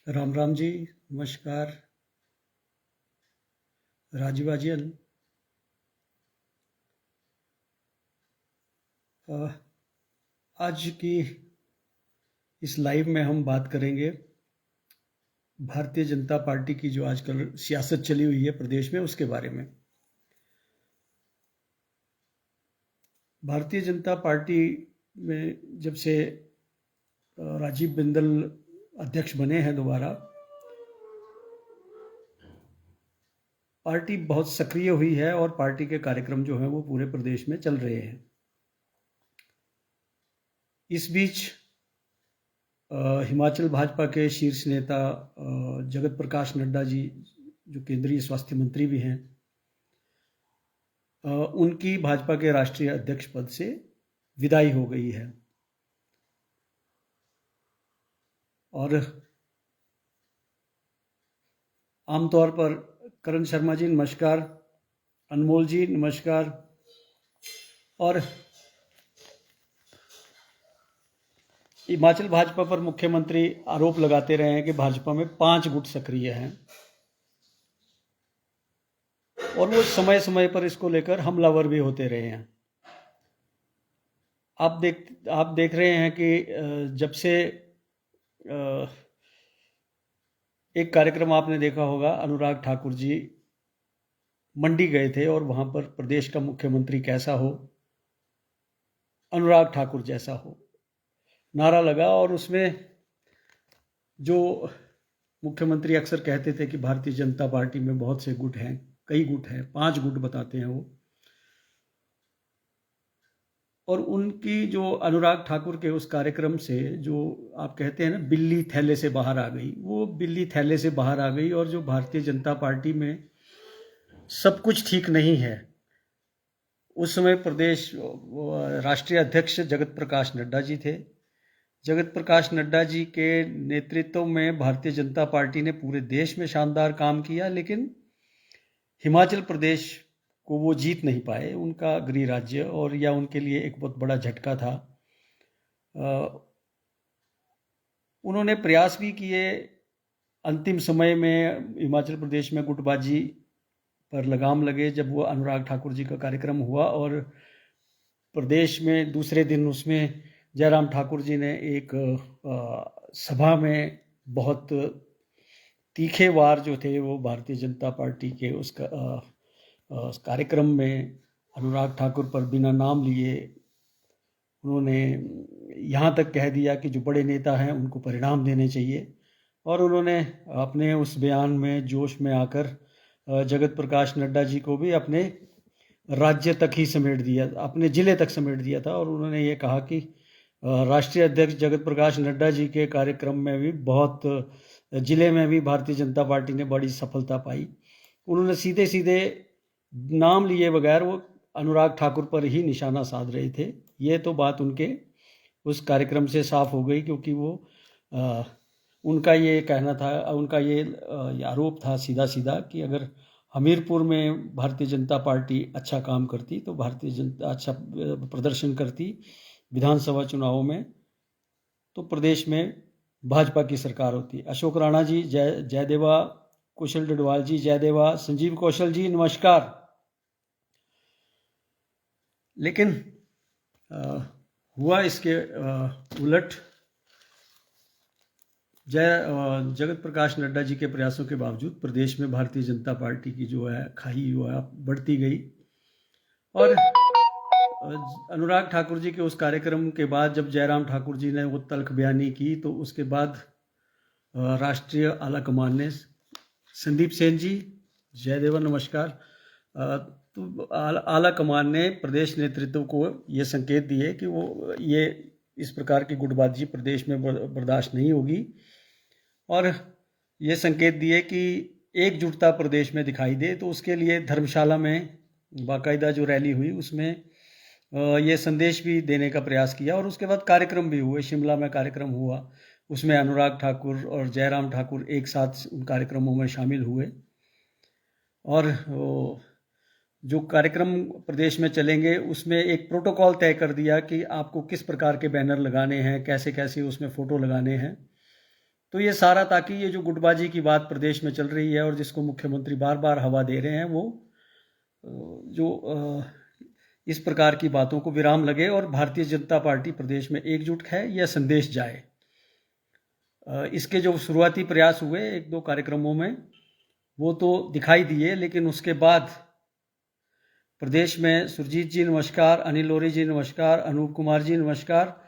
राम राम जी। नमस्कार। राजीवाजियन। आज की इस लाइव में हम बात करेंगे भारतीय जनता पार्टी की जो आजकल सियासत चली हुई है प्रदेश में उसके बारे में। भारतीय जनता पार्टी में जब से राजीव बिंदल अध्यक्ष बने हैं दोबारा, पार्टी बहुत सक्रिय हुई है और पार्टी के कार्यक्रम जो हैं वो पूरे प्रदेश में चल रहे हैं। इस बीच हिमाचल भाजपा के शीर्ष नेता जगत प्रकाश नड्डा जी, जो केंद्रीय स्वास्थ्य मंत्री भी हैं, उनकी भाजपा के राष्ट्रीय अध्यक्ष पद से विदाई हो गई है। और आमतौर पर करण शर्मा जी नमस्कार, अनमोल जी नमस्कार। और हिमाचल भाजपा पर मुख्यमंत्री आरोप लगाते रहे हैं कि भाजपा में 5 गुट सक्रिय हैं और वो समय समय पर इसको लेकर हमलावर भी होते रहे हैं। आप देख रहे हैं कि जब से एक कार्यक्रम आपने देखा होगा, अनुराग ठाकुर जी मंडी गए थे और वहां पर प्रदेश का मुख्यमंत्री कैसा हो, अनुराग ठाकुर जैसा हो, नारा लगा। और उसमें जो मुख्यमंत्री अक्सर कहते थे कि भारतीय जनता पार्टी में बहुत से गुट हैं, कई गुट हैं, 5 गुट बताते हैं वो, और उनकी जो अनुराग ठाकुर के उस कार्यक्रम से जो आप कहते हैं ना बिल्ली थैले से बाहर आ गई, वो बिल्ली थैले से बाहर आ गई। और जो भारतीय जनता पार्टी में सब कुछ ठीक नहीं है, उस समय प्रदेश राष्ट्रीय अध्यक्ष जगत प्रकाश नड्डा जी थे। जगत प्रकाश नड्डा जी के नेतृत्व में भारतीय जनता पार्टी ने पूरे देश में शानदार काम किया, लेकिन हिमाचल प्रदेश को वो जीत नहीं पाए, उनका गृह राज्य, और या उनके लिए एक बहुत बड़ा झटका था। उन्होंने प्रयास भी किए अंतिम समय में, हिमाचल प्रदेश में गुटबाजी पर लगाम लगे जब वो अनुराग ठाकुर जी का कार्यक्रम हुआ और प्रदेश में दूसरे दिन उसमें जयराम ठाकुर जी ने एक सभा में बहुत तीखे वार जो थे वो भारतीय जनता पार्टी के उस कार्यक्रम में अनुराग ठाकुर पर बिना नाम लिए उन्होंने यहाँ तक कह दिया कि जो बड़े नेता हैं उनको परिणाम देने चाहिए। और उन्होंने अपने उस बयान में जोश में आकर जगत प्रकाश नड्डा जी को भी अपने राज्य तक ही समेट दिया, अपने ज़िले तक समेट दिया था। और उन्होंने ये कहा कि राष्ट्रीय अध्यक्ष जगत प्रकाश नड्डा जी के कार्यक्रम में भी बहुत ज़िले में भी भारतीय जनता पार्टी ने बड़ी सफलता पाई। उन्होंने सीधे सीधे नाम लिए बगैर वो अनुराग ठाकुर पर ही निशाना साध रहे थे। ये तो बात उनके उस कार्यक्रम से साफ हो गई, क्योंकि वो उनका ये कहना था, उनका ये आरोप था सीधा सीधा कि अगर हमीरपुर में भारतीय जनता पार्टी अच्छा काम करती, तो भारतीय जनता अच्छा प्रदर्शन करती विधानसभा चुनावों में, तो प्रदेश में भाजपा की सरकार होती। अशोक राणा जी जयदेवा, कुशल डडवाल जी जयदेवा, संजीव कौशल जी नमस्कार। लेकिन हुआ इसके उलट। जगत प्रकाश नड्डा जी के प्रयासों के बावजूद प्रदेश में भारतीय जनता पार्टी की जो है खाई वो है बढ़ती गई। और अनुराग ठाकुर जी के उस कार्यक्रम के बाद जब जयराम ठाकुर जी ने वो तल्ख बयानी की, तो उसके बाद राष्ट्रीय आला कमान ने, संदीप सेन जी जयदेवा नमस्कार, तो आला कमान ने प्रदेश नेतृत्व को ये संकेत दिए कि वो ये इस प्रकार की गुटबाजी प्रदेश में बर्दाश्त नहीं होगी, और ये संकेत दिए कि एकजुटता प्रदेश में दिखाई दे। तो उसके लिए धर्मशाला में बाकायदा जो रैली हुई उसमें ये संदेश भी देने का प्रयास किया। और उसके बाद कार्यक्रम भी हुए, शिमला में कार्यक्रम हुआ, उसमें अनुराग ठाकुर और जयराम ठाकुर एक साथ उन कार्यक्रमों में शामिल हुए। और जो कार्यक्रम प्रदेश में चलेंगे उसमें एक प्रोटोकॉल तय कर दिया कि आपको किस प्रकार के बैनर लगाने हैं, कैसे कैसे उसमें फ़ोटो लगाने हैं। तो ये सारा ताकि ये जो गुटबाजी की बात प्रदेश में चल रही है और जिसको मुख्यमंत्री बार बार हवा दे रहे हैं, वो जो इस प्रकार की बातों को विराम लगे और भारतीय जनता पार्टी प्रदेश में एकजुट है, यह संदेश जाए। इसके जो शुरुआती प्रयास हुए 1-2 कार्यक्रमों में, वो तो दिखाई दिए, लेकिन उसके बाद प्रदेश में सुरजीत जी नमस्कार, अनिल लोरी जी नमस्कार, अनूप कुमार जी नमस्कार,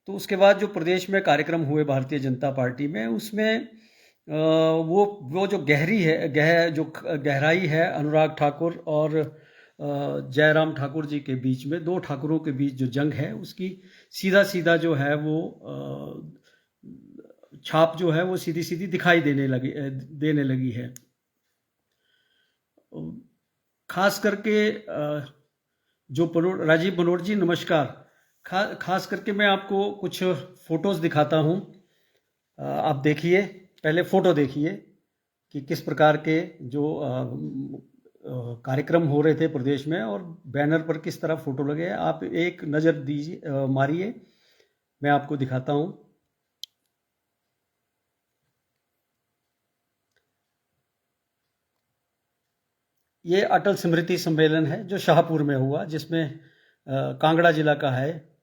तो उसके बाद जो प्रदेश में कार्यक्रम हुए भारतीय जनता पार्टी में, उसमें वो जो जो गहराई है अनुराग ठाकुर और जयराम ठाकुर जी के बीच में, 2 ठाकुरों के बीच जो जंग है, उसकी सीधा जो है वो छाप जो है वो सीधी दिखाई देने लगी है। खास करके जो राजीव मनोहर जी नमस्कार, खास करके मैं आपको कुछ फोटोज दिखाता हूं। आप देखिए, पहले फोटो देखिए कि किस प्रकार के जो कार्यक्रम हो रहे थे प्रदेश में और बैनर पर किस तरह फोटो लगे हैं। आप एक नज़र दीजिए, मारिए, मैं आपको दिखाता हूं। ये अटल स्मृति सम्मेलन है जो शाहपुर में हुआ, जिसमें कांगड़ा जिला का है।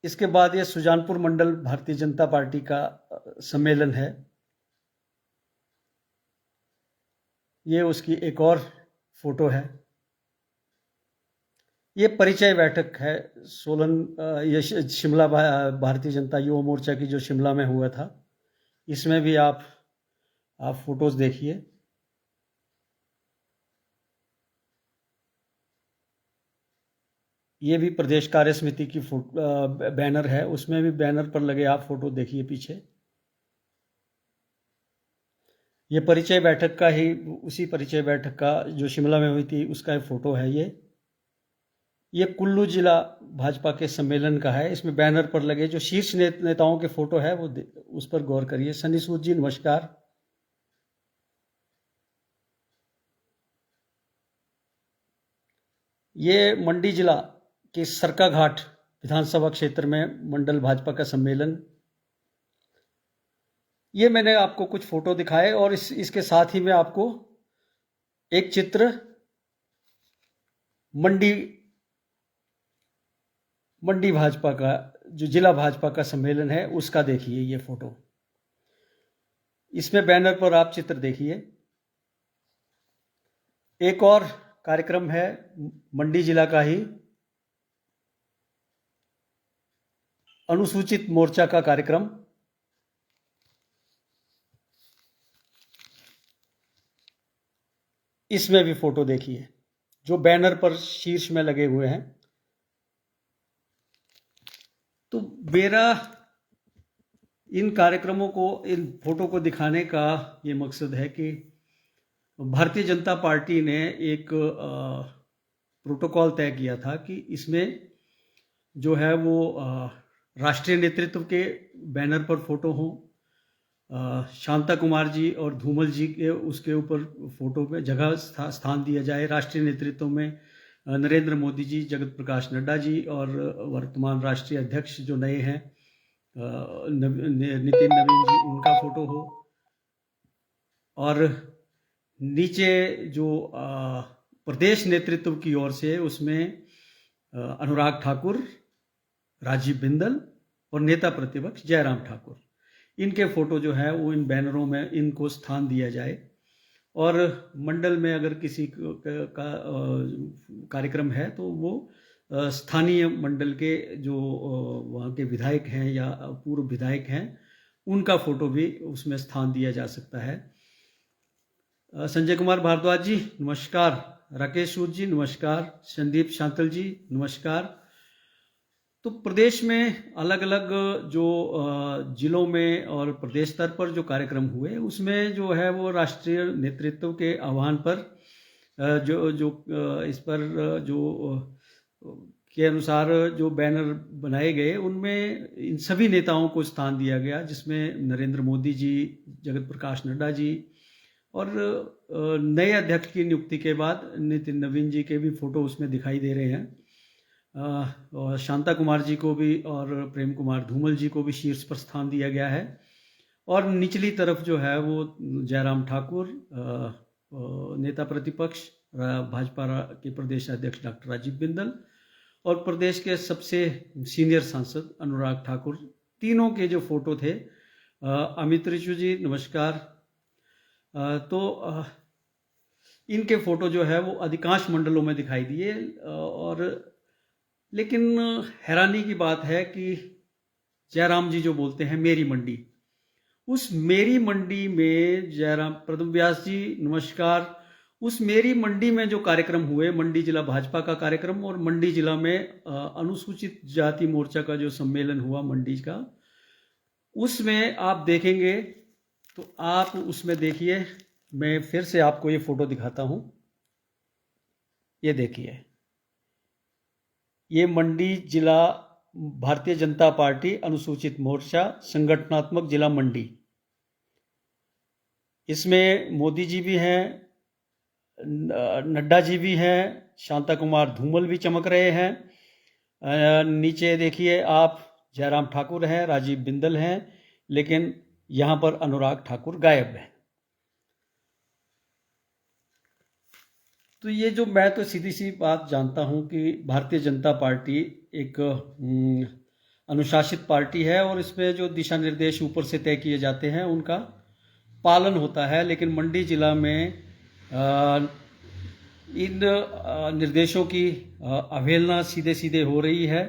इसके बाद ये सुजानपुर मंडल भारतीय जनता पार्टी का सम्मेलन है। ये उसकी एक और फोटो है। ये परिचय बैठक है सोलन, ये शिमला भारतीय जनता युवा मोर्चा की जो शिमला में हुआ था। इसमें भी आप फोटोज देखिए। ये भी प्रदेश कार्य समिति की बैनर है, उसमें भी बैनर पर लगे आप फोटो देखिए पीछे। ये परिचय बैठक का ही, उसी परिचय बैठक का जो शिमला में हुई थी उसका एक फोटो है। ये कुल्लू जिला भाजपा के सम्मेलन का है। इसमें बैनर पर लगे जो शीर्ष नेताओं के फोटो है वो उस पर गौर करिए। सन्नी सूद जी नमस्कार। ये मंडी जिला के सरकाघाट विधानसभा क्षेत्र में मंडल भाजपा का सम्मेलन। ये मैंने आपको कुछ फोटो दिखाए और इसके साथ ही मैं आपको एक चित्र मंडी भाजपा का जो जिला भाजपा का सम्मेलन है उसका देखिए ये फोटो। इसमें बैनर पर आप चित्र देखिए। एक और कार्यक्रम है मंडी जिला का ही, अनुसूचित मोर्चा का कार्यक्रम। इसमें भी फोटो देखिए जो बैनर पर शीर्ष में लगे हुए हैं। तो मेरा इन कार्यक्रमों को, इन फोटो को दिखाने का ये मकसद है कि भारतीय जनता पार्टी ने एक प्रोटोकॉल तय किया था कि इसमें जो है वो राष्ट्रीय नेतृत्व के बैनर पर फोटो हो, शांता कुमार जी और धूमल जी के उसके ऊपर फोटो में जगह स्थान दिया जाए। राष्ट्रीय नेतृत्व में नरेंद्र मोदी जी, जगत प्रकाश नड्डा जी और वर्तमान राष्ट्रीय अध्यक्ष जो नए हैं नितिन नवीन जी, उनका फोटो हो। और नीचे जो प्रदेश नेतृत्व की ओर से उसमें अनुराग ठाकुर, राजीव बिंदल और नेता प्रतिपक्ष जयराम ठाकुर, इनके फोटो जो है वो इन बैनरों में इनको स्थान दिया जाए। और मंडल में अगर किसी का कार्यक्रम है तो वो स्थानीय मंडल के जो वहाँ के विधायक हैं या पूर्व विधायक हैं उनका फोटो भी उसमें स्थान दिया जा सकता है। संजय कुमार भारद्वाज जी नमस्कार, राकेश सूद जी नमस्कार, संदीप शांतल जी नमस्कार। तो प्रदेश में अलग अलग जो जिलों में और प्रदेश स्तर पर जो कार्यक्रम हुए उसमें जो है वो राष्ट्रीय नेतृत्व के आह्वान पर इस पर जो के अनुसार जो बैनर बनाए गए उनमें इन सभी नेताओं को स्थान दिया गया, जिसमें नरेंद्र मोदी जी, जगत प्रकाश नड्डा जी और नए अध्यक्ष की नियुक्ति के बाद नितिन नवीन जी के भी फोटो उसमें दिखाई दे रहे हैं। और शांता कुमार जी को भी और प्रेम कुमार धूमल जी को भी शीर्ष पर स्थान दिया गया है। और निचली तरफ जो है वो जयराम ठाकुर, नेता प्रतिपक्ष भाजपा के प्रदेश अध्यक्ष डॉक्टर राजीव बिंदल और प्रदेश के सबसे सीनियर सांसद अनुराग ठाकुर, तीनों के जो फोटो थे। अमित रिचू जी नमस्कार। तो इनके फोटो जो है वो अधिकांश मंडलों में दिखाई दिए। और लेकिन हैरानी की बात है कि जयराम जी जो बोलते हैं मेरी मंडी, उस मेरी मंडी में जयराम प्रदम व्यास जी नमस्कार। उस मेरी मंडी में जो कार्यक्रम हुए, मंडी जिला भाजपा का कार्यक्रम और मंडी जिला में अनुसूचित जाति मोर्चा का जो सम्मेलन हुआ मंडी का, उसमें आप देखेंगे तो आप उसमें देखिए, मैं फिर से आपको ये फोटो दिखाता हूं। ये देखिए, ये मंडी जिला भारतीय जनता पार्टी अनुसूचित मोर्चा संगठनात्मक जिला मंडी। इसमें मोदी जी भी हैं, नड्डा जी भी हैं, शांता कुमार धूमल भी चमक रहे हैं। नीचे देखिए आप, जयराम ठाकुर हैं, राजीव बिंदल हैं, लेकिन यहां पर अनुराग ठाकुर गायब है। तो ये जो, मैं तो सीधी सी बात जानता हूं कि भारतीय जनता पार्टी एक अनुशासित पार्टी है और इसमें जो दिशा निर्देश ऊपर से तय किए जाते हैं उनका पालन होता है। लेकिन मंडी जिला में इन निर्देशों की अवहेलना सीधे सीधे हो रही है।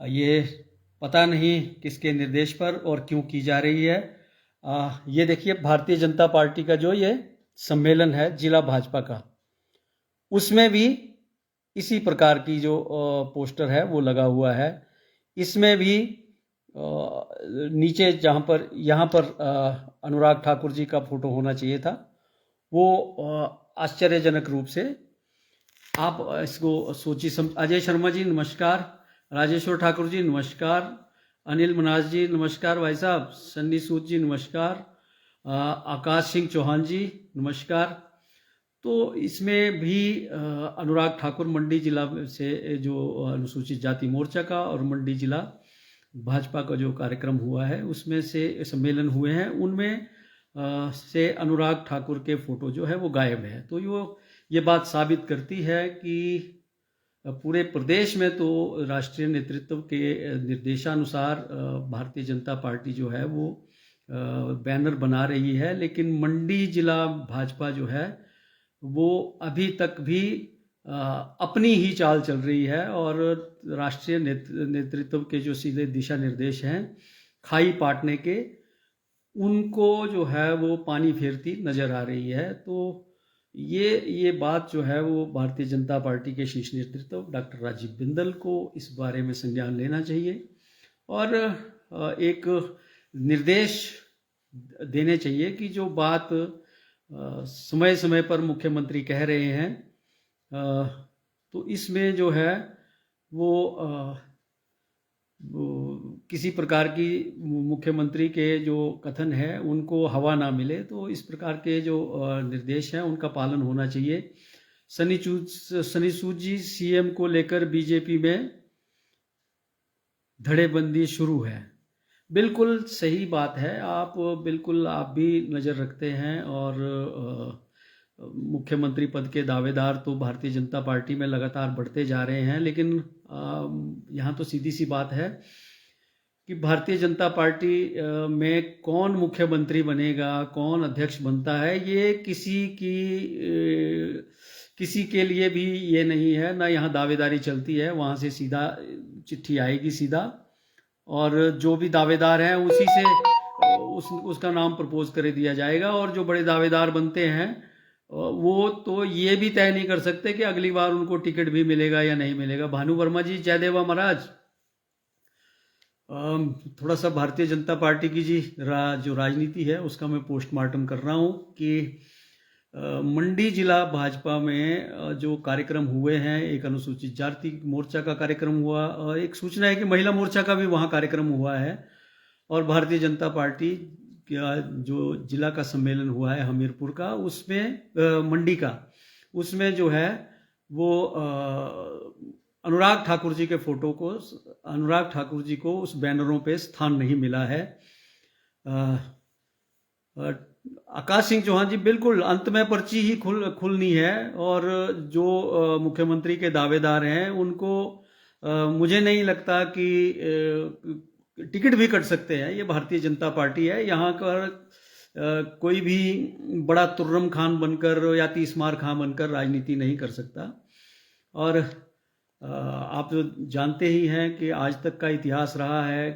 ये पता नहीं किसके निर्देश पर और क्यों की जा रही है। ये देखिए, भारतीय जनता पार्टी का जो ये सम्मेलन है जिला भाजपा का, उसमें भी इसी प्रकार की जो पोस्टर है वो लगा हुआ है। इसमें भी नीचे जहां पर, यहाँ पर अनुराग ठाकुर जी का फोटो होना चाहिए था, वो आश्चर्यजनक रूप से आप इसको सोचिए। अजय शर्मा जी नमस्कार, राजेश्वर ठाकुर जी नमस्कार, अनिल मनाज जी नमस्कार, भाई साहब सन्नी सूद जी नमस्कार, आकाश सिंह चौहान जी नमस्कार। तो इसमें भी अनुराग ठाकुर मंडी जिला से जो अनुसूचित जाति मोर्चा का और मंडी जिला भाजपा का जो कार्यक्रम हुआ है उसमें से सम्मेलन हुए हैं, उनमें से अनुराग ठाकुर के फोटो जो है वो गायब है। तो ये बात साबित करती है कि पूरे प्रदेश में तो राष्ट्रीय नेतृत्व के निर्देशानुसार भारतीय जनता पार्टी जो है वो बैनर बना रही है, लेकिन मंडी जिला भाजपा जो है वो अभी तक भी अपनी ही चाल चल रही है और राष्ट्रीय नेतृत्व के जो सीधे दिशा निर्देश हैं खाई पाटने के, उनको जो है वो पानी फेरती नजर आ रही है। तो ये बात जो है वो भारतीय जनता पार्टी के शीर्ष नेतृत्व डॉक्टर राजीव बिंदल को इस बारे में संज्ञान लेना चाहिए और एक निर्देश देने चाहिए कि जो बात समय समय पर मुख्यमंत्री कह रहे हैं, तो इसमें जो है वो किसी प्रकार की मुख्यमंत्री के जो कथन है उनको हवा ना मिले। तो इस प्रकार के जो निर्देश हैं उनका पालन होना चाहिए। सनी सूद जी, सीएम को लेकर बीजेपी में धड़ेबंदी शुरू है। बिल्कुल सही बात है, आप भी नज़र रखते हैं और मुख्यमंत्री पद के दावेदार तो भारतीय जनता पार्टी में लगातार बढ़ते जा रहे हैं, लेकिन यहाँ तो सीधी सी बात है कि भारतीय जनता पार्टी में कौन मुख्यमंत्री बनेगा, कौन अध्यक्ष बनता है, ये किसी के लिए भी ये नहीं है। ना यहाँ दावेदारी चलती है, वहाँ से सीधा चिट्ठी आएगी सीधा, और जो भी दावेदार हैं उसी से उसका नाम प्रपोज कर दिया जाएगा। और जो बड़े दावेदार बनते हैं वो तो ये भी तय नहीं कर सकते कि अगली बार उनको टिकट भी मिलेगा या नहीं मिलेगा। भानु वर्मा जी, जयदेवा महाराज, थोड़ा सा भारतीय जनता पार्टी की जो राजनीति है उसका मैं पोस्टमार्टम कर रहा हूँ कि मंडी जिला भाजपा में जो कार्यक्रम हुए हैं, एक अनुसूचित जाति मोर्चा का कार्यक्रम हुआ और एक सूचना है कि महिला मोर्चा का भी वहाँ कार्यक्रम हुआ है, और भारतीय जनता पार्टी का जो जिला का सम्मेलन हुआ है हमीरपुर का, उसमें मंडी का, उसमें जो है वो अनुराग ठाकुर जी के फोटो को, अनुराग ठाकुर जी को उस बैनरों पे स्थान नहीं मिला है। आकाश सिंह चौहान जी, बिल्कुल अंत में पर्ची ही खुलनी है, और जो मुख्यमंत्री के दावेदार हैं उनको मुझे नहीं लगता कि टिकट भी कट सकते हैं। ये भारतीय जनता पार्टी है, यहाँ पर कोई भी बड़ा तुर्रम खान बनकर या तीसमार खान बनकर राजनीति नहीं कर सकता। और आप जानते ही हैं कि आज तक का इतिहास रहा है,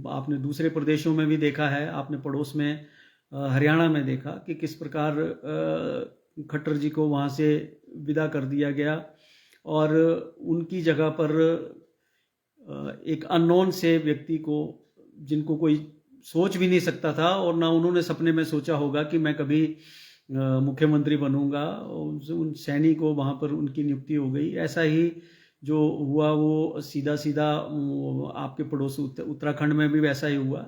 आपने दूसरे प्रदेशों में भी देखा है, आपने पड़ोस में हरियाणा में देखा कि किस प्रकार खट्टर जी को वहाँ से विदा कर दिया गया, और उनकी जगह पर एक अननोन से व्यक्ति को, जिनको कोई सोच भी नहीं सकता था, और ना उन्होंने सपने में सोचा होगा कि मैं कभी मुख्यमंत्री बनूंगा, उन सैनी को वहाँ पर उनकी नियुक्ति हो गई। ऐसा ही जो हुआ वो सीधा सीधा आपके पड़ोस उत्तराखंड में भी वैसा ही हुआ।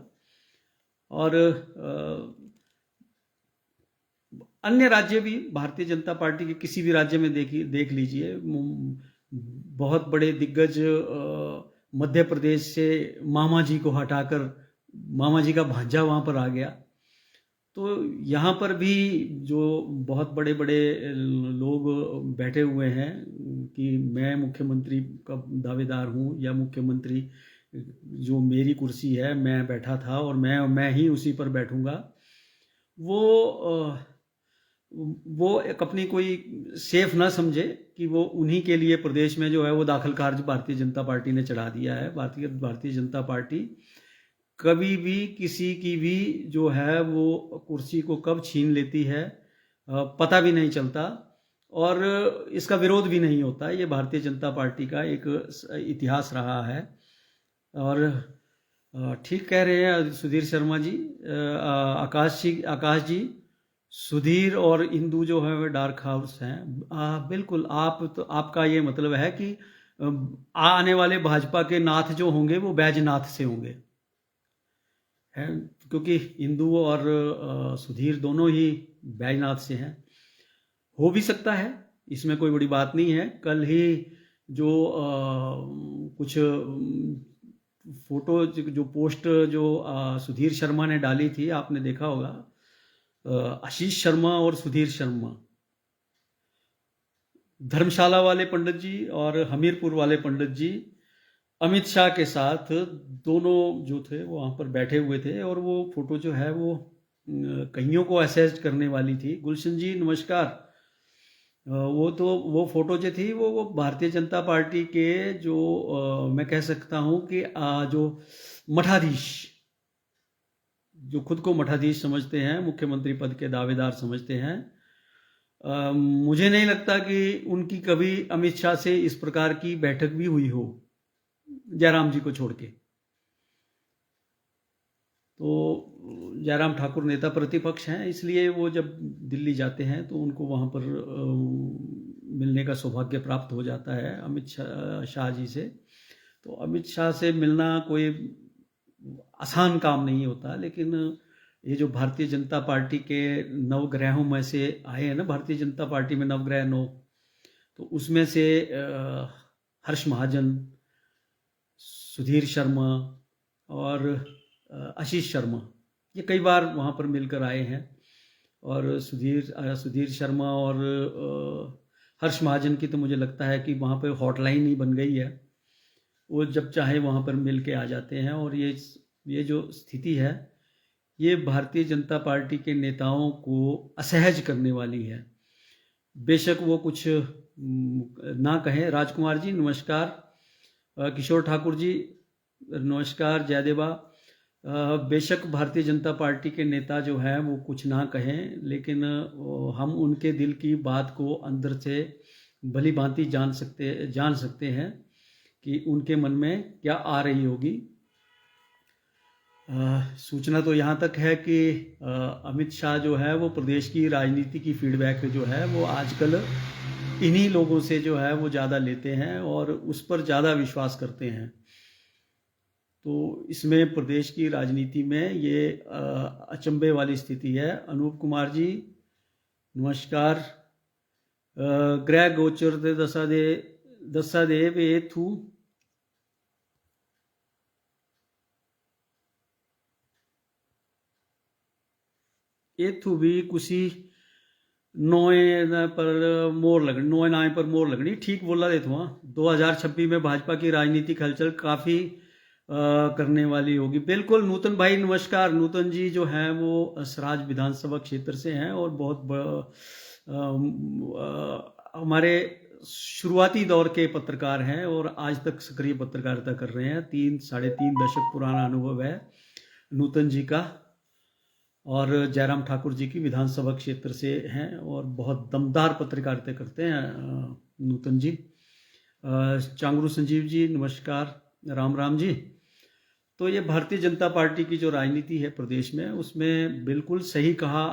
और अन्य राज्य भी, भारतीय जनता पार्टी के किसी भी राज्य में देख लीजिए, बहुत बड़े दिग्गज मध्य प्रदेश से मामा जी को हटाकर मामा जी का भांजा वहाँ पर आ गया। तो यहाँ पर भी जो बहुत बड़े बड़े लोग बैठे हुए हैं कि मैं मुख्यमंत्री का दावेदार हूँ, या मुख्यमंत्री जो मेरी कुर्सी है मैं बैठा था और मैं ही उसी पर बैठूंगा, वो एक अपनी कोई सेफ ना समझे कि वो उन्हीं के लिए प्रदेश में जो है वो दाखिल कार्य भारतीय जनता पार्टी ने चढ़ा दिया है। भारतीय जनता पार्टी कभी भी किसी की भी जो है वो कुर्सी को कब छीन लेती है पता भी नहीं चलता, और इसका विरोध भी नहीं होता। ये भारतीय जनता पार्टी का एक इतिहास रहा है। और ठीक कह रहे हैं सुधीर शर्मा जी, आकाश जी, सुधीर और इंदू जो है वे डार्क हाउस हैं। बिल्कुल, आपका ये मतलब है कि आने वाले भाजपा के नाथ जो होंगे वो बैजनाथ से होंगे, है, क्योंकि इंदू और सुधीर दोनों ही बैजनाथ से हैं। हो भी सकता है, इसमें कोई बड़ी बात नहीं है। कल ही जो कुछ फोटो जो पोस्ट जो सुधीर शर्मा ने डाली थी, आपने देखा होगा, आशीष शर्मा और सुधीर शर्मा, धर्मशाला वाले पंडित जी और हमीरपुर वाले पंडित जी अमित शाह के साथ दोनों जो थे वो वहाँ पर बैठे हुए थे, और वो फोटो जो है वो कईयों को असेस्ट करने वाली थी। गुलशन जी नमस्कार। वो फोटो जो थी वो भारतीय जनता पार्टी के जो मैं कह सकता हूँ कि जो मठाधीश, जो खुद को मठाधीश समझते हैं, मुख्यमंत्री पद के दावेदार समझते हैं, मुझे नहीं लगता कि उनकी कभी अमित शाह से इस प्रकार की बैठक भी हुई हो, जयराम जी को छोड़ के। तो जयराम ठाकुर नेता प्रतिपक्ष हैं, इसलिए वो जब दिल्ली जाते हैं तो उनको वहाँ पर मिलने का सौभाग्य प्राप्त हो जाता है अमित शाह जी से। तो अमित शाह से मिलना कोई आसान काम नहीं होता, लेकिन ये जो भारतीय जनता पार्टी के नवग्रहों में से आए हैं ना, भारतीय जनता पार्टी में नवग्रह 9, तो उसमें से हर्ष महाजन, सुधीर शर्मा और आशीष शर्मा, ये कई बार वहाँ पर मिलकर आए हैं। और सुधीर शर्मा और हर्ष महाजन की तो मुझे लगता है कि वहाँ पर हॉटलाइन ही बन गई है, वो जब चाहे वहाँ पर मिल के आ जाते हैं। और ये जो स्थिति है ये भारतीय जनता पार्टी के नेताओं को असहज करने वाली है, बेशक वो कुछ ना कहें। राजकुमार जी नमस्कार, किशोर ठाकुर जी नमस्कार, जयदेवा। बेशक भारतीय जनता पार्टी के नेता जो है वो कुछ ना कहें, लेकिन हम उनके दिल की बात को अंदर से भली भांति जान सकते हैं कि उनके मन में क्या आ रही होगी। सूचना तो यहाँ तक है कि अमित शाह जो है वो प्रदेश की राजनीति की फीडबैक जो है वो आजकल इन्हीं लोगों से जो है वो ज़्यादा लेते हैं और उस पर ज़्यादा विश्वास करते हैं। तो इसमें प्रदेश की राजनीति में ये अचंभे वाली स्थिति है। अनूप कुमार जी नमस्कार, ग्रह गोचर दे दसा देव एथू भी कुसी नौए पर मोर लगनी, नौए नाए पर मोर लगनी, ठीक बोला दे तो। 2026 में भाजपा की राजनीतिक हलचल काफ़ी करने वाली होगी। बिल्कुल नूतन भाई नमस्कार। नूतन जी जो हैं वो सराज विधानसभा क्षेत्र से हैं और बहुत हमारे शुरुआती दौर के पत्रकार हैं और आज तक सक्रिय पत्रकारिता कर रहे हैं। 3-3.5 दशक पुराना अनुभव है नूतन जी का, और जयराम ठाकुर जी की विधानसभा क्षेत्र से हैं और बहुत दमदार पत्रकारिता करते हैं नूतन जी। चांगरू संजीव जी नमस्कार, राम राम जी। तो ये भारतीय जनता पार्टी की जो राजनीति है प्रदेश में, उसमें बिल्कुल सही कहा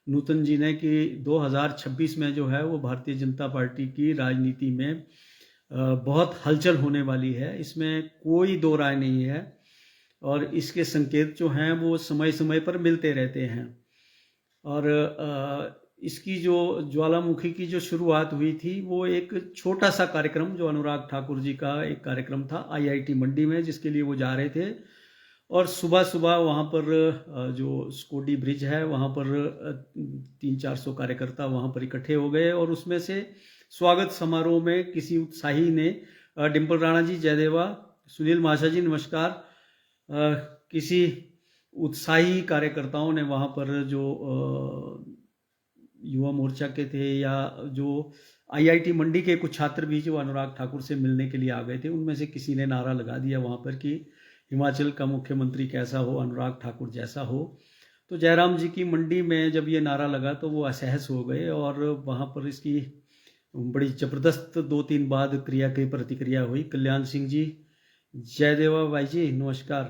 नूतन जी ने कि 2026 में जो है वो भारतीय जनता पार्टी की राजनीति में बहुत हलचल होने वाली है, इसमें कोई दो राय नहीं है। और इसके संकेत जो हैं वो समय समय पर मिलते रहते हैं। और इसकी जो ज्वालामुखी की जो शुरुआत हुई थी वो एक छोटा सा कार्यक्रम, जो अनुराग ठाकुर जी का एक कार्यक्रम था IIT मंडी में, जिसके लिए वो जा रहे थे। और सुबह सुबह वहाँ पर जो स्कोडी ब्रिज है वहाँ पर 300-400 कार्यकर्ता वहाँ पर इकट्ठे हो गए और उसमें से स्वागत समारोह में किसी उत्साही ने, डिम्पल राणा जी जय देवा, सुनील माशा जी नमस्कार, किसी उत्साही कार्यकर्ताओं ने वहाँ पर जो युवा मोर्चा के थे या जो IIT मंडी के कुछ छात्र भी जो अनुराग ठाकुर से मिलने के लिए आ गए थे, उनमें से किसी ने नारा लगा दिया वहाँ पर कि हिमाचल का मुख्यमंत्री कैसा हो, अनुराग ठाकुर जैसा हो। तो जयराम जी की मंडी में जब ये नारा लगा तो वो असहज हो गए और वहाँ पर इसकी बड़ी ज़बरदस्त 2-3 बाद क्रिया की प्रतिक्रिया हुई। कल्याण सिंह जी जय देवा भाई जी नमस्कार।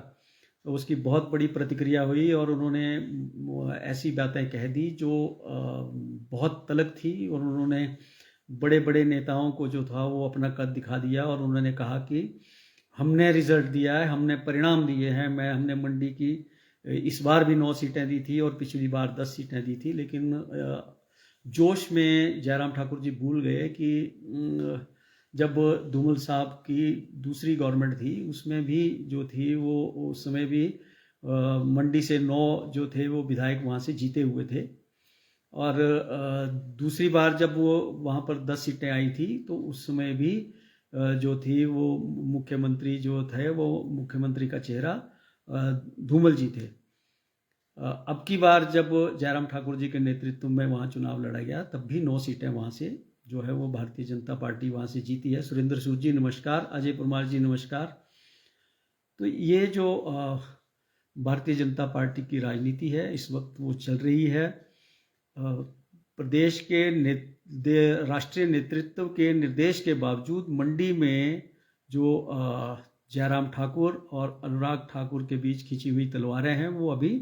तो उसकी बहुत बड़ी प्रतिक्रिया हुई और उन्होंने ऐसी बातें कह दी जो बहुत तलख थी, और उन्होंने बड़े बड़े नेताओं को जो था वो अपना कद दिखा दिया और उन्होंने कहा कि हमने रिजल्ट दिया है, हमने परिणाम दिए हैं। हमने मंडी की इस बार भी 9 सीटें दी थी और पिछली बार 10 सीटें दी थी, लेकिन जोश में जयराम ठाकुर जी भूल गए कि जब धूमल साहब की दूसरी गवर्नमेंट थी उसमें भी जो थी वो उस समय भी मंडी से 9 जो थे वो विधायक वहाँ से जीते हुए थे। और दूसरी बार जब वो वहाँ पर 10 सीटें आई थी तो उस समय भी जो थी वो मुख्यमंत्री जो थे वो मुख्यमंत्री का चेहरा धूमल जी थे। अब की बार जब जयराम ठाकुर जी के नेतृत्व में वहाँ चुनाव लड़ा गया तब भी 9 सीटें वहाँ से जो है वो भारतीय जनता पार्टी वहाँ से जीती है। सुरेंद्र सूद जी नमस्कार, अजय परमार जी नमस्कार। तो ये जो भारतीय जनता पार्टी की राजनीति है इस वक्त वो चल रही है। प्रदेश के राष्ट्रीय नेतृत्व के निर्देश के बावजूद मंडी में जो जयराम ठाकुर और अनुराग ठाकुर के बीच खींची हुई तलवारें हैं वो अभी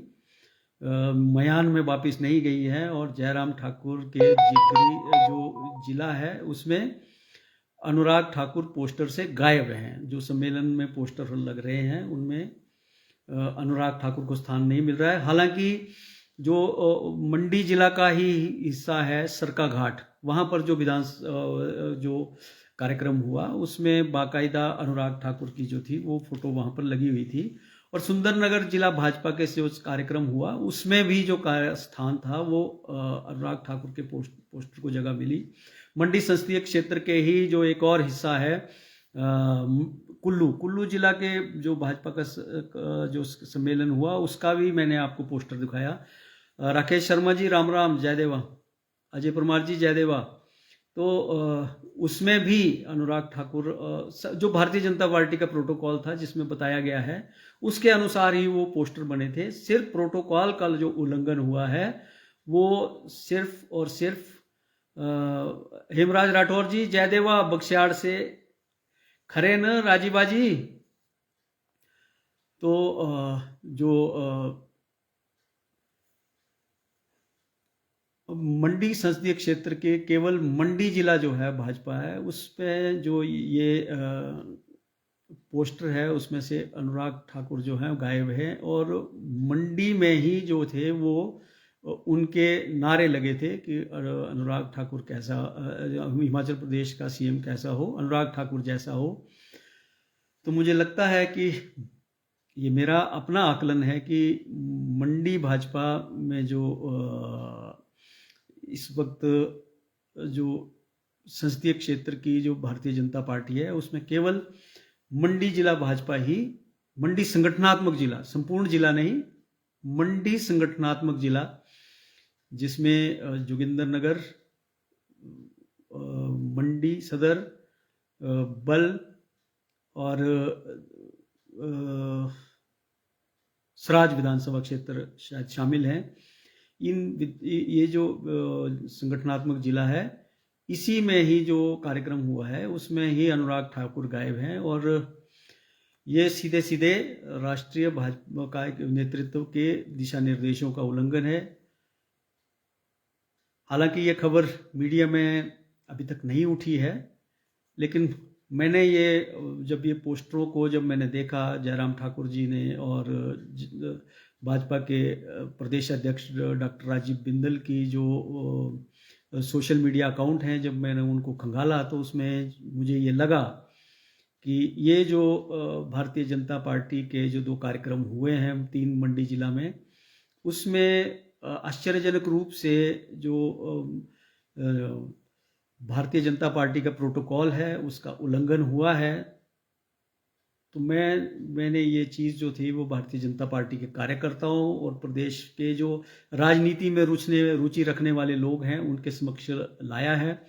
मयान में वापस नहीं गई है। और जयराम ठाकुर के जिगरी जो जिला है उसमें अनुराग ठाकुर पोस्टर से गायब हैं। जो सम्मेलन में पोस्टर लग रहे हैं उनमें अनुराग ठाकुर को स्थान नहीं मिल रहा है। हालांकि जो मंडी जिला का ही हिस्सा है सरका घाट, वहाँ पर जो जो कार्यक्रम हुआ उसमें बाकायदा अनुराग ठाकुर की जो थी वो फोटो वहाँ पर लगी हुई थी। और सुंदरनगर जिला भाजपा के जो कार्यक्रम हुआ उसमें भी जो स्थान था वो अनुराग ठाकुर के पोस्टर को जगह मिली। मंडी संसदीय क्षेत्र के ही जो एक और हिस्सा है कुल्लू जिला के जो भाजपा का जो सम्मेलन हुआ उसका भी मैंने आपको पोस्टर दिखाया। राकेश शर्मा जी राम राम जय देवा, अजय परमार जी जय देवा। तो उसमें भी अनुराग ठाकुर जो भारतीय जनता पार्टी का प्रोटोकॉल था जिसमें बताया गया है उसके अनुसार ही वो पोस्टर बने थे। सिर्फ प्रोटोकॉल का जो उल्लंघन हुआ है वो सिर्फ और सिर्फ हेमराज राठौर जी जय देवा बक्सियाड़ से खरे न राजीबा जी। तो जो मंडी संसदीय क्षेत्र के केवल मंडी जिला जो है भाजपा है उस पे जो ये पोस्टर है उसमें से अनुराग ठाकुर जो है गायब है। और मंडी में ही जो थे वो उनके नारे लगे थे कि अनुराग ठाकुर कैसा, हिमाचल प्रदेश का सीएम कैसा हो, अनुराग ठाकुर जैसा हो। तो मुझे लगता है कि ये मेरा अपना आकलन है कि मंडी भाजपा में जो इस वक्त जो संसदीय क्षेत्र की जो भारतीय जनता पार्टी है, उसमें केवल मंडी जिला भाजपा ही, मंडी संगठनात्मक जिला, संपूर्ण जिला नहीं, मंडी संगठनात्मक जिला, जिसमें जोगिंदरनगर, मंडी सदर, बल और सराज विधानसभा क्षेत्र शायद शामिल हैं। ये जो संगठनात्मक जिला है, इसी में ही जो कार्यक्रम हुआ है उसमें ही अनुराग ठाकुर गायब हैं, और ये सीधे सीधे राष्ट्रीय भाजपा का नेतृत्व के दिशा निर्देशों का उल्लंघन है। हालांकि ये खबर मीडिया में अभी तक नहीं उठी है, लेकिन मैंने जब ये पोस्टरों को जब मैंने देखा, जयराम ठाकुर जी ने और भाजपा के प्रदेश अध्यक्ष डॉक्टर राजीव बिंदल की जो सोशल मीडिया अकाउंट हैं, जब मैंने उनको खंगाला तो उसमें मुझे ये लगा कि ये जो भारतीय जनता पार्टी के जो 2 कार्यक्रम हुए हैं 3 मंडी जिला में, उसमें आश्चर्यजनक रूप से जो भारतीय जनता पार्टी का प्रोटोकॉल है उसका उल्लंघन हुआ है। तो मैंने ये चीज़ जो थी वो भारतीय जनता पार्टी के कार्यकर्ताओं और प्रदेश के जो राजनीति में रुचि रखने वाले लोग हैं उनके समक्ष लाया है।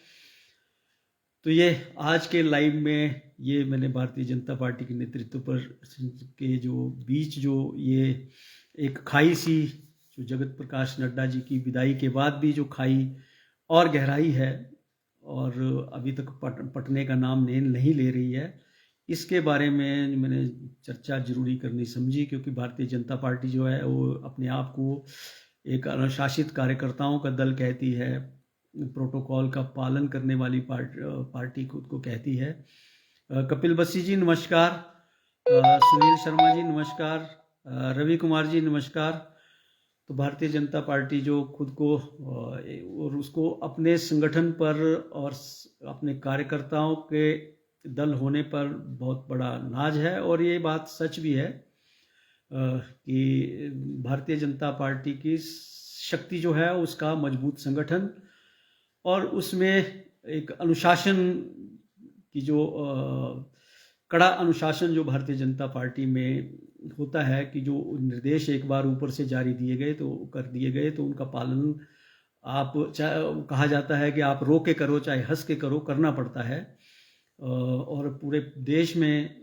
तो ये आज के लाइव में ये मैंने भारतीय जनता पार्टी के नेतृत्व पर के जो बीच जो ये एक खाई सी, जो जगत प्रकाश नड्डा जी की विदाई के बाद भी जो खाई और गहराई है और अभी तक पटने का नाम नहीं ले रही है, इसके बारे में मैंने चर्चा जरूरी करनी समझी, क्योंकि भारतीय जनता पार्टी जो है वो अपने आप को एक अनुशासित कार्यकर्ताओं का दल कहती है, प्रोटोकॉल का पालन करने वाली पार्टी खुद को कहती है। कपिल बस्सी जी नमस्कार, सुनील शर्मा जी नमस्कार, रवि कुमार जी नमस्कार। तो भारतीय जनता पार्टी जो खुद को और उसको अपने संगठन पर और अपने कार्यकर्ताओं के दल होने पर बहुत बड़ा नाज है, और ये बात सच भी है कि भारतीय जनता पार्टी की शक्ति जो है उसका मजबूत संगठन और उसमें एक अनुशासन की जो कड़ा अनुशासन जो भारतीय जनता पार्टी में होता है कि जो निर्देश एक बार ऊपर से जारी कर दिए गए तो उनका पालन आप कहा जाता है कि आप रो के करो चाहे हंस के करो, करना पड़ता है। और पूरे देश में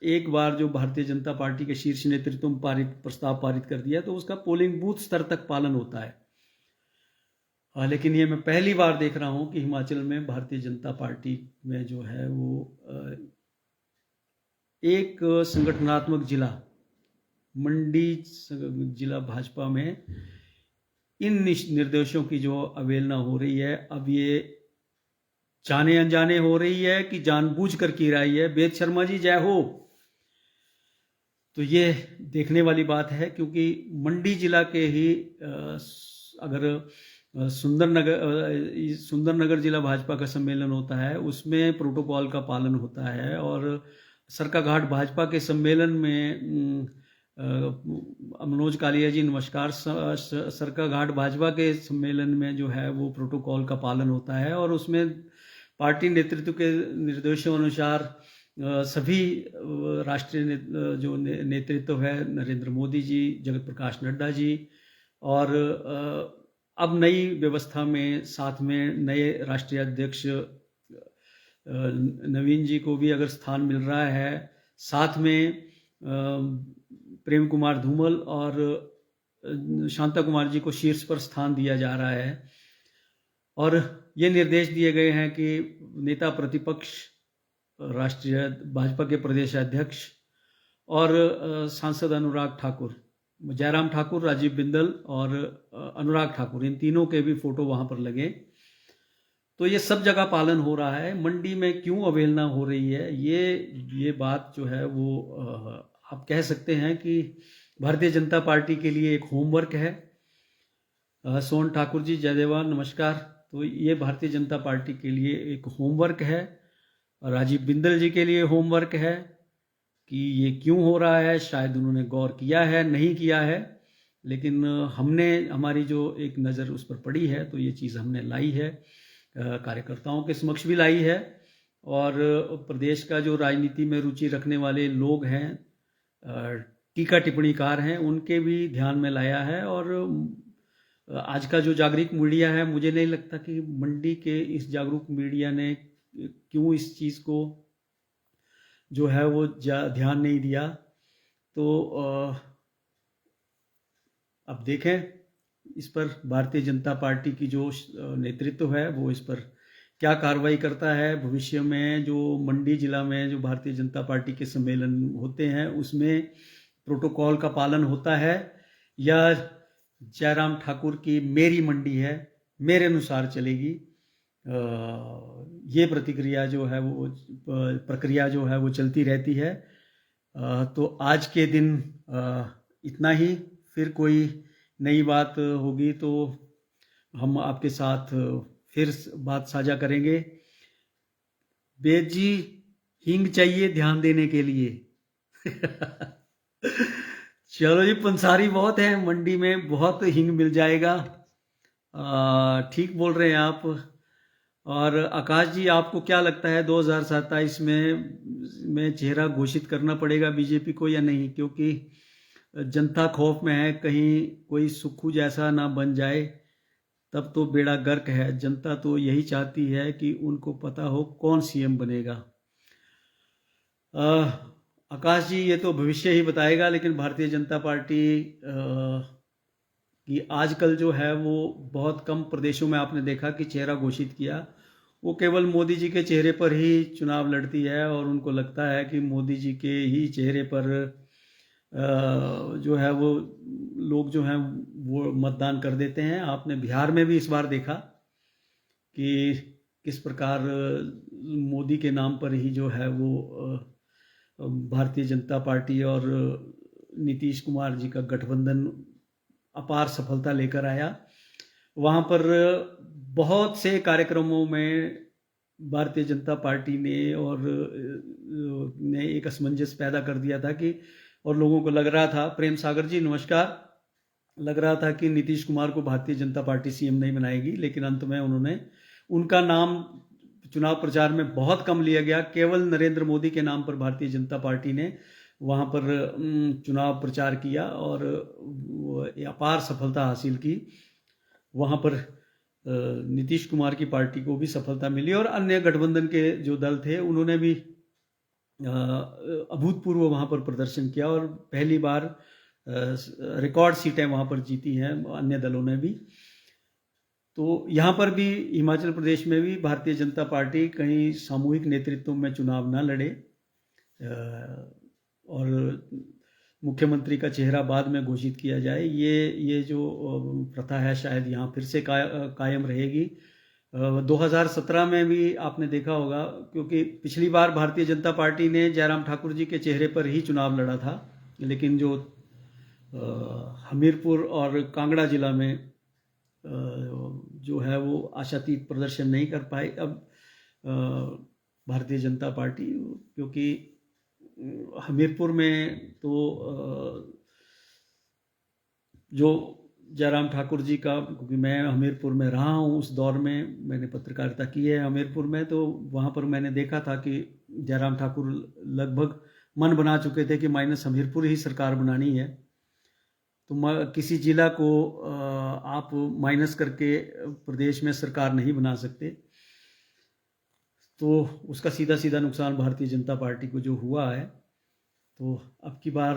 एक बार जो भारतीय जनता पार्टी के शीर्ष नेतृत्व में प्रस्ताव पारित कर दिया तो उसका पोलिंग बूथ स्तर तक पालन होता है। लेकिन ये मैं पहली बार देख रहा हूँ कि हिमाचल में भारतीय जनता पार्टी में जो है वो एक संगठनात्मक जिला मंडी जिला भाजपा में इन निर्देशों की जो अवहेलना हो रही है, अब ये जाने अनजाने हो रही है कि जानबूझकर की रही है। वेद शर्मा जी जय हो। तो ये देखने वाली बात है, क्योंकि मंडी जिला के ही अगर सुंदरनगर जिला भाजपा का सम्मेलन होता है उसमें प्रोटोकॉल का पालन होता है, और सरकाघाट भाजपा के सम्मेलन में मनोज कालिया जी नमस्कार, सरकाघाट भाजपा के सम्मेलन में जो है वो प्रोटोकॉल का पालन होता है, और उसमें पार्टी नेतृत्व के निर्देशों अनुसार सभी राष्ट्रीय जो नेतृत्व है, नरेंद्र मोदी जी, जगत प्रकाश नड्डा जी, और अब नई व्यवस्था में साथ में नए राष्ट्रीय अध्यक्ष नवीन जी को भी अगर स्थान मिल रहा है, साथ में प्रेम कुमार धूमल और शांता कुमार जी को शीर्ष पर स्थान दिया जा रहा है, और ये निर्देश दिए गए हैं कि नेता प्रतिपक्ष राष्ट्रीय भाजपा के प्रदेश अध्यक्ष और सांसद अनुराग ठाकुर, जयराम ठाकुर, राजीव बिंदल और अनुराग ठाकुर, इन तीनों के भी फोटो वहां पर लगे। तो ये सब जगह पालन हो रहा है। मंडी में क्यों अवहेलना हो रही है, ये बात जो है वो आप कह सकते हैं कि भारतीय जनता पार्टी के लिए एक होमवर्क है, सोन ठाकुर जी जयदेवा नमस्कार। तो ये भारतीय जनता पार्टी के लिए एक होमवर्क है, राजीव बिंदल जी के लिए होमवर्क है कि ये क्यों हो रहा है। शायद उन्होंने गौर किया है, नहीं किया है, लेकिन हमने हमारी जो एक नज़र उस पर पड़ी है तो ये चीज़ हमने लाई है, कार्यकर्ताओं के समक्ष भी लाई है, और प्रदेश का जो राजनीति में रुचि रखने वाले लोग हैं, टीका टिप्पणीकार हैं, उनके भी ध्यान में लाया है। और आज का जो जागरूक मीडिया है, मुझे नहीं लगता कि मंडी के इस जागरूक मीडिया ने क्यों इस चीज़ को जो है वो ध्यान नहीं दिया। तो अब देखें इस पर भारतीय जनता पार्टी की जो नेतृत्व है वो इस पर क्या कार्रवाई करता है। भविष्य में जो मंडी जिला में जो भारतीय जनता पार्टी के सम्मेलन होते हैं उसमें प्रोटोकॉल का पालन होता है, या जयराम ठाकुर की मेरी मंडी है, मेरे अनुसार चलेगी। ये प्रतिक्रिया जो है वो प्रक्रिया जो है वो चलती रहती है। तो आज के दिन इतना ही। फिर कोई नई बात होगी तो हम आपके साथ फिर बात साझा करेंगे। वेद जी, हींग चाहिए ध्यान देने के लिए। चलो जी, पंसारी बहुत है, मंडी में बहुत हींग मिल जाएगा। ठीक बोल रहे हैं आप। और आकाश जी, आपको क्या लगता है 2027 में चेहरा घोषित करना पड़ेगा बीजेपी को या नहीं? क्योंकि जनता खौफ में है कहीं कोई सुक्खू जैसा ना बन जाए, तब तो बेड़ा गर्क है। जनता तो यही चाहती है कि उनको पता हो कौन सीएम बनेगा। आकाश जी, ये तो भविष्य ही बताएगा, लेकिन भारतीय जनता पार्टी कि आजकल जो है वो बहुत कम प्रदेशों में आपने देखा कि चेहरा घोषित किया। वो केवल मोदी जी के चेहरे पर ही चुनाव लड़ती है, और उनको लगता है कि मोदी जी के ही चेहरे पर जो है वो लोग जो हैं वो मतदान कर देते हैं। आपने बिहार में भी इस बार देखा कि किस प्रकार मोदी के नाम पर ही जो है वो भारतीय जनता पार्टी और नीतीश कुमार जी का गठबंधन अपार सफलता लेकर आया। वहाँ पर बहुत से कार्यक्रमों में भारतीय जनता पार्टी ने एक असमंजस पैदा कर दिया था कि, और लोगों को लग रहा था, प्रेम सागर जी नमस्कार, लग रहा था कि नीतीश कुमार को भारतीय जनता पार्टी सीएम नहीं बनाएगी, लेकिन अंत में उनका नाम चुनाव प्रचार में बहुत कम लिया गया। केवल नरेंद्र मोदी के नाम पर भारतीय जनता पार्टी ने वहाँ पर चुनाव प्रचार किया और अपार सफलता हासिल की। वहाँ पर नीतीश कुमार की पार्टी को भी सफलता मिली, और अन्य गठबंधन के जो दल थे उन्होंने भी अभूतपूर्व वहाँ पर प्रदर्शन किया, और पहली बार रिकॉर्ड सीटें वहाँ पर जीती हैं अन्य दलों ने भी। तो यहाँ पर भी हिमाचल प्रदेश में भी भारतीय जनता पार्टी कहीं सामूहिक नेतृत्व में चुनाव न लड़े, और मुख्यमंत्री का चेहरा बाद में घोषित किया जाए, ये जो प्रथा है शायद यहाँ फिर से कायम रहेगी। 2017 में भी आपने देखा होगा, क्योंकि पिछली बार भारतीय जनता पार्टी ने जयराम ठाकुर जी के चेहरे पर ही चुनाव लड़ा था, लेकिन जो हमीरपुर और कांगड़ा जिला में जो है वो आशातीत प्रदर्शन नहीं कर पाए अब भारतीय जनता पार्टी, क्योंकि हमीरपुर में तो जो जयराम ठाकुर जी का, क्योंकि मैं हमीरपुर में रहा हूँ, उस दौर में मैंने पत्रकारिता की है हमीरपुर में, तो वहाँ पर मैंने देखा था कि जयराम ठाकुर लगभग मन बना चुके थे कि माइनस हमीरपुर ही सरकार बनानी है। तो किसी जिला को आप माइनस करके प्रदेश में सरकार नहीं बना सकते। तो उसका सीधा सीधा नुकसान भारतीय जनता पार्टी को जो हुआ है, तो अब की बार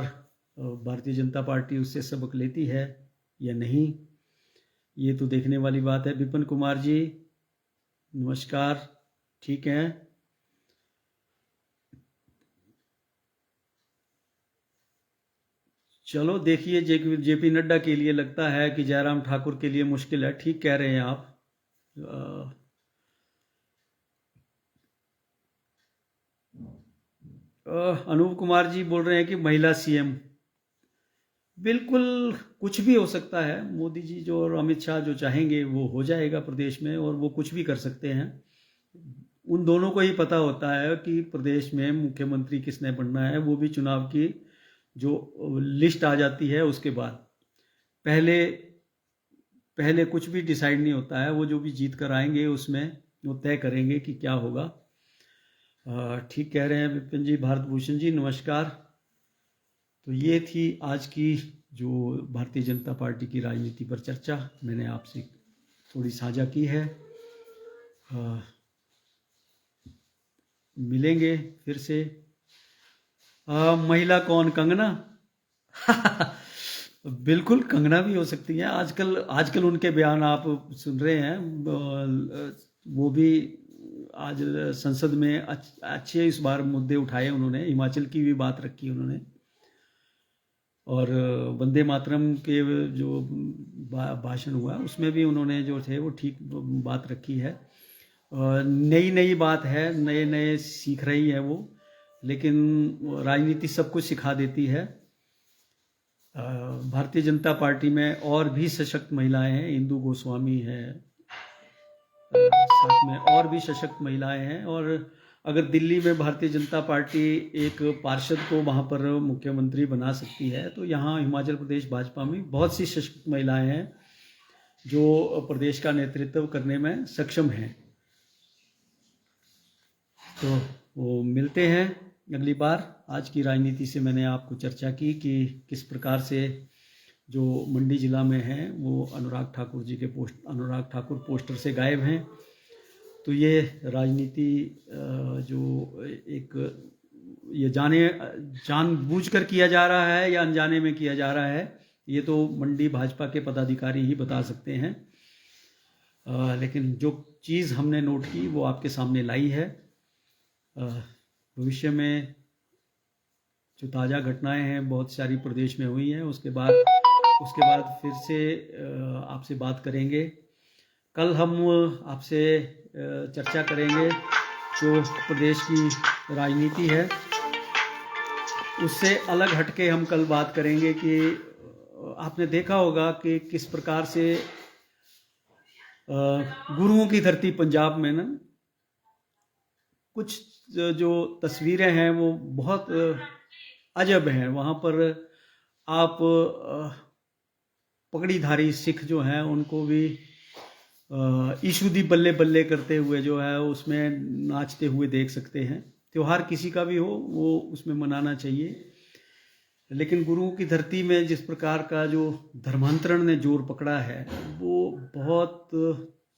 भारतीय जनता पार्टी उससे सबक लेती है या नहीं, ये तो देखने वाली बात है। विपिन कुमार जी नमस्कार, ठीक हैं? चलो देखिए, जेपी नड्डा के लिए लगता है कि जयराम ठाकुर के लिए मुश्किल है। ठीक कह रहे हैं आप। अनूप कुमार जी बोल रहे हैं कि महिला सीएम। बिल्कुल, कुछ भी हो सकता है। मोदी जी जो और अमित शाह जो चाहेंगे वो हो जाएगा प्रदेश में, और वो कुछ भी कर सकते हैं। उन दोनों को ही पता होता है कि प्रदेश में मुख्यमंत्री किसने बनना है, वो भी चुनाव की जो लिस्ट आ जाती है उसके बाद। पहले पहले कुछ भी डिसाइड नहीं होता है, वो जो भी जीत कर आएंगे उसमें वो तय करेंगे कि क्या होगा। ठीक कह रहे हैं विपिन जी। भारत भूषण जी नमस्कार। तो ये थी आज की जो भारतीय जनता पार्टी की राजनीति पर चर्चा मैंने आपसे थोड़ी साझा की है। मिलेंगे फिर से। महिला कौन? कंगना? बिल्कुल, कंगना भी हो सकती है। आजकल आजकल उनके बयान आप सुन रहे हैं। वो भी आज संसद में अच्छे इस बार मुद्दे उठाए उन्होंने। हिमाचल की भी बात रखी उन्होंने, और वंदे मातरम के जो भाषण हुआ उसमें भी उन्होंने जो थे वो ठीक बात रखी है। नई नई बात है, नए नए सीख रही है वो, लेकिन राजनीति सब कुछ सिखा देती है। भारतीय जनता पार्टी में और भी सशक्त महिलाएं हैं। इंदु गोस्वामी है, साथ में और भी सशक्त महिलाएं हैं। और अगर दिल्ली में भारतीय जनता पार्टी एक पार्षद को वहाँ पर मुख्यमंत्री बना सकती है, तो यहाँ हिमाचल प्रदेश भाजपा में बहुत सी सशक्त महिलाएं हैं जो प्रदेश का नेतृत्व करने में सक्षम हैं। तो वो मिलते हैं अगली बार। आज की राजनीति से मैंने आपको चर्चा की कि किस प्रकार से जो मंडी जिला में हैं वो अनुराग ठाकुर जी के अनुराग ठाकुर पोस्टर से गायब हैं। तो ये राजनीति जो एक ये जानबूझकर किया जा रहा है या अनजाने में किया जा रहा है, ये तो मंडी भाजपा के पदाधिकारी ही बता सकते हैं। लेकिन जो चीज़ हमने नोट की वो आपके सामने लाई है। भविष्य में जो ताज़ा घटनाएं हैं बहुत सारी प्रदेश में हुई हैं, उसके बाद फिर से आपसे बात करेंगे। कल हम आपसे चर्चा करेंगे जो प्रदेश की राजनीति है उससे अलग हटके हम कल बात करेंगे कि आपने देखा होगा कि किस प्रकार से गुरुओं की धरती पंजाब में ना कुछ जो तस्वीरें हैं वो बहुत अजब हैं। वहाँ पर आप पगड़ीधारी सिख जो हैं उनको भी ईशु दी बल्ले बल्ले करते हुए जो है उसमें नाचते हुए देख सकते हैं। त्यौहार किसी का भी हो वो उसमें मनाना चाहिए, लेकिन गुरुओं की धरती में जिस प्रकार का जो धर्मांतरण ने जोर पकड़ा है वो बहुत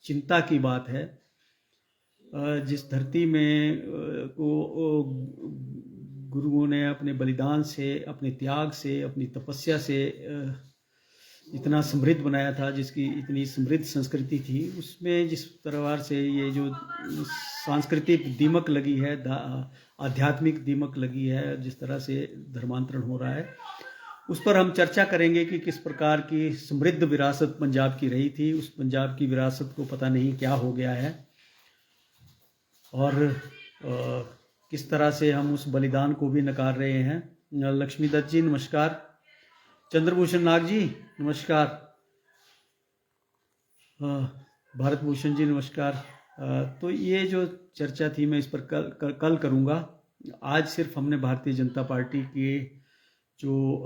चिंता की बात है। जिस धरती में को गुरुओं ने अपने बलिदान से, अपने त्याग से, अपनी तपस्या से इतना समृद्ध बनाया था, जिसकी इतनी समृद्ध संस्कृति थी, उसमें जिस प्रकार से ये जो सांस्कृतिक दीमक लगी है, आध्यात्मिक दीमक लगी है, जिस तरह से धर्मांतरण हो रहा है, उस पर हम चर्चा करेंगे कि किस प्रकार की समृद्ध विरासत पंजाब की रही थी। उस पंजाब की विरासत को पता नहीं क्या हो गया है, और किस तरह से हम उस बलिदान को भी नकार रहे हैं। लक्ष्मीदत्त जी नमस्कार। चंद्रभूषण नाग जी नमस्कार। भारत भूषण जी नमस्कार। तो ये जो चर्चा थी मैं इस पर कल करूँगा। आज सिर्फ हमने भारतीय जनता पार्टी की जो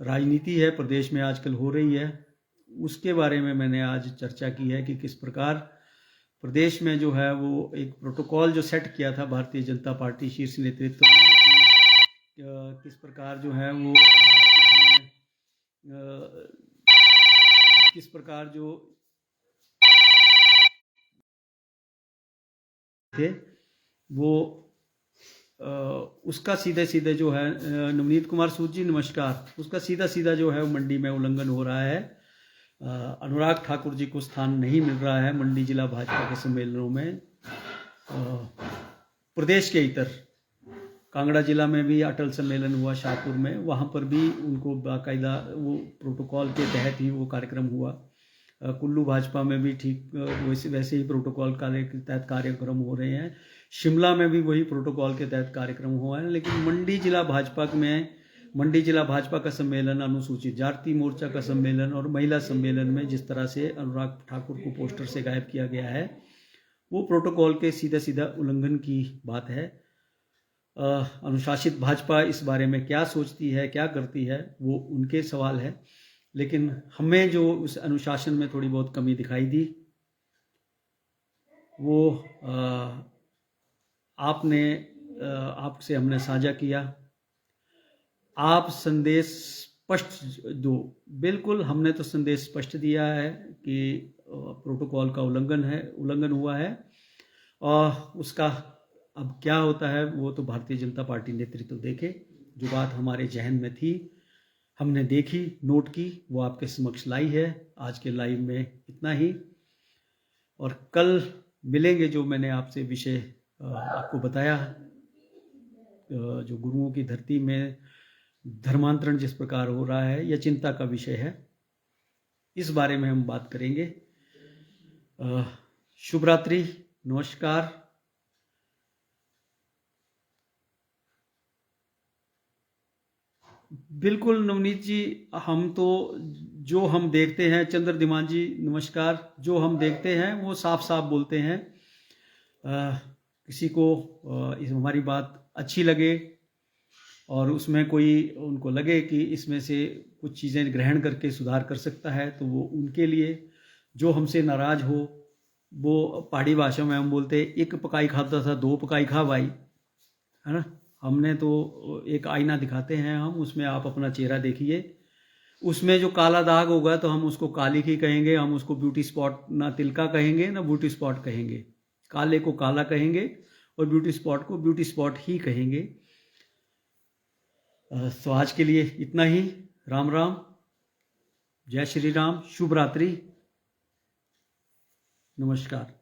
राजनीति है प्रदेश में आजकल हो रही है उसके बारे में मैंने आज चर्चा की है कि किस प्रकार प्रदेश में जो है वो एक प्रोटोकॉल जो सेट किया था भारतीय जनता पार्टी शीर्ष नेतृत्व ने, किस प्रकार जो है वो किस प्रकार जो थे वो उसका सीधे जो है नवनीत कुमार सूद जी नमस्कार, उसका सीधा जो है मंडी में उल्लंघन हो रहा है। अनुराग ठाकुर जी को स्थान नहीं मिल रहा है मंडी जिला भाजपा के सम्मेलनों में। प्रदेश के इतर कांगड़ा जिला में भी अटल सम्मेलन हुआ शाहपुर में, वहाँ पर भी उनको बाकायदा वो प्रोटोकॉल के तहत ही वो कार्यक्रम हुआ। कुल्लू भाजपा में भी ठीक वैसे ही प्रोटोकॉल के तहत कार्यक्रम हो रहे हैं। शिमला में भी वही प्रोटोकॉल के तहत कार्यक्रम हुआ है, लेकिन मंडी जिला भाजपा में मंडी जिला भाजपा का सम्मेलन, अनुसूचित जाति मोर्चा का सम्मेलन और महिला सम्मेलन में जिस तरह से अनुराग ठाकुर को पोस्टर से गायब किया गया है, वो प्रोटोकॉल के सीधा सीधा उल्लंघन की बात है। अनुशासित भाजपा इस बारे में क्या सोचती है, क्या करती है, वो उनके सवाल है, लेकिन हमें जो उस अनुशासन में थोड़ी बहुत कमी दिखाई दी, वो आपसे हमने साझा किया। आप संदेश स्पष्ट दो। बिल्कुल, हमने तो संदेश स्पष्ट दिया है कि प्रोटोकॉल का उल्लंघन हुआ है, और उसका अब क्या होता है वो तो भारतीय जनता पार्टी नेतृत्व देखे। जो बात हमारे जहन में थी, हमने देखी, नोट की, वो आपके समक्ष लाई है। आज के लाइव में इतना ही, और कल मिलेंगे। जो मैंने आपसे विषय आपको बताया, जो गुरुओं की धरती में धर्मांतरण जिस प्रकार हो रहा है, यह चिंता का विषय है। इस बारे में हम बात करेंगे। शुभ रात्रि, नमस्कार। बिल्कुल नवनीत जी, हम तो जो हम देखते हैं, चंद्रदिमान जी नमस्कार, जो हम देखते हैं वो साफ साफ बोलते हैं। किसी को हमारी बात अच्छी लगे और उसमें कोई उनको लगे कि इसमें से कुछ चीज़ें ग्रहण करके सुधार कर सकता है, तो वो उनके लिए। जो हमसे नाराज हो, वो पहाड़ी भाषा में हम बोलते हैं, एक पकाई खाता था दो पकाई खा भाई, है ना। हमने तो एक आईना दिखाते हैं हम, उसमें आप अपना चेहरा देखिए। उसमें जो काला दाग होगा तो हम उसको काली ही कहेंगे, हम उसको ब्यूटी स्पॉट ना तिलका कहेंगे ना ब्यूटी स्पॉट कहेंगे। काले को काला कहेंगे और ब्यूटी स्पॉट को ब्यूटी स्पॉट ही कहेंगे। तो आज के लिए इतना ही। राम राम, जय श्री राम, शुभ रात्रि, नमस्कार।